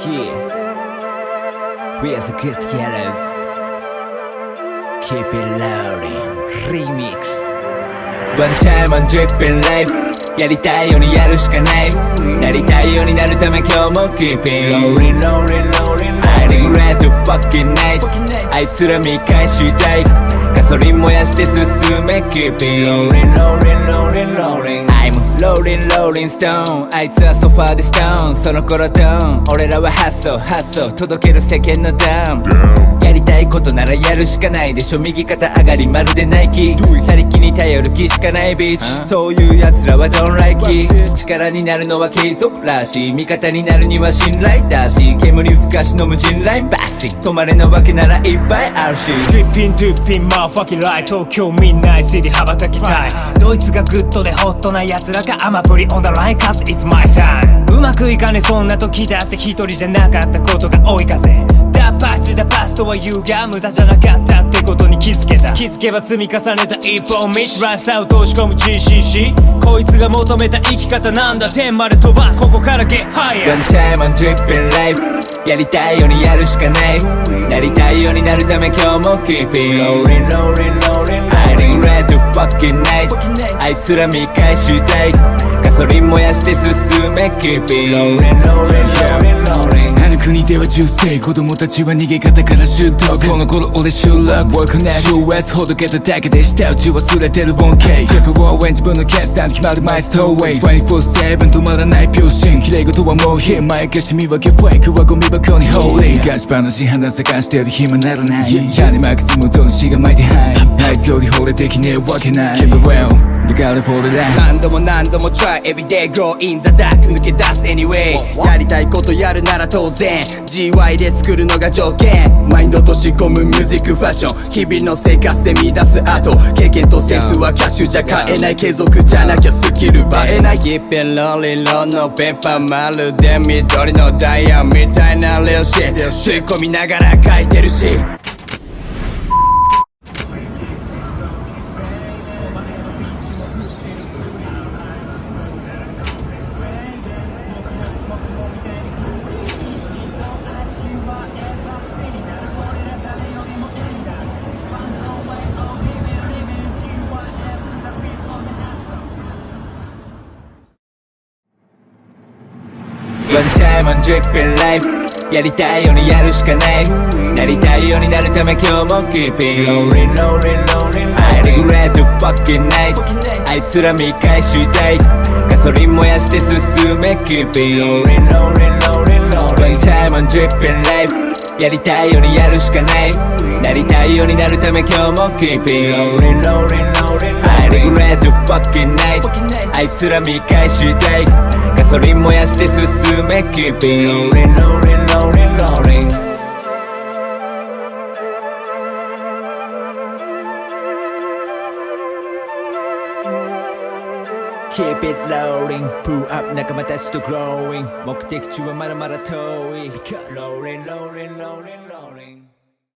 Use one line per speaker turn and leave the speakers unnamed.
Yeah, we are the good yellows. Keep it loading. Remix. One time on dripping life. やりたいようにやるしかない。なりたいようになるため今日も Keep it rolling, rolling, rolling. I regret the fucking night. あいつら見返したい。ガソリン燃やして進め Keep it rolling, rolling, rolling, rolling. I'm rolling, rolling stone. あいつはソファーでストーン。その頃ドン。俺らはハッソー、ハッソー。届ける世間のダウン。やりたいことならやるしかないでしょ。右肩上がりまるでナイキ。他力に頼る気しかないビーチ。そういう奴らはdon't like it。力になるのは継続らしい。味方になるには信頼だし。煙ふかし飲む人来バッシン。止まれのわけならいっぱいあるし。
ドリッピンドゥッピンマーファキンライト。東京ミンナイシティ羽ばたきたい。ドイツがグッドでホットな奴らがアマプリオンダライン cause it's my time。うまくいかねそんな時だって一人じゃなかったことが多い風。だパスだパスとは言うが無駄じゃなかったってことに気づけた。気づけば積み重ねた一本道。ライフスタイル通し込む GCC。こいつが求めた生き方なんだ。天まで飛ばすここから get higher。
One time on dripping life。 やりたいようにやるしかない。なりたいようになるため今日も Keep it rolling, rolling, rolling. I regret the fucking night。 あいつら見返したい。ガソリン燃やして進め Keep it rolling, rolling, rolling, rolling。
あの国では銃声、子供たちは逃げ方から習得。この頃俺集落 Work on US ほどけただけで下打ち忘れてる 1K。 Careful when 自分の決断決まるマイストーウェイ 24/7 止まらない秒針。綺麗事はもうhere。前消し見分けフェイクはゴミ箱に Holy。 昔話花探してる暇ならない。屋根巻くつもとのしが巻いてはい。あいつより惚れできねえわけない。Keep it wellだからフォルダ
何度も何度も try everyday grow in the dark 抜け出す anyway。 やりたいことやるなら当然 GY で作るのが条件。マインドと仕込むミュージックファッション。日々の生活で見出すアート。経験とセンスはキャッシュじゃ買えない。継続じゃなきゃスキル映えない。 Keep it rolling roll のペーパーまるで緑のダイヤみたいな real shit。 吸い込みながら書いてるし。
One time on dripping life。 やりたいようにやるしかない。なりたいようになるため今日も Keep it rolling, rolling, rolling. I regret the fucking night。 あいつら見返したい。ガソリン燃やして進め Keep it rolling, rolling, rolling, rolling. One time on dripping life。 やりたいようにやるしかない。なりたいようになるため今日も Keep it rolling, rolling, rolling. I regret the fucking night。 あいつら見返したい。ガソリン燃やして進め Keep it rolling, rolling, rolling, rolling。 Keep it rolling。 Pull up 仲間たちと growing。 目的地はまだまだ遠い。 Rolling, rolling, rolling, rolling。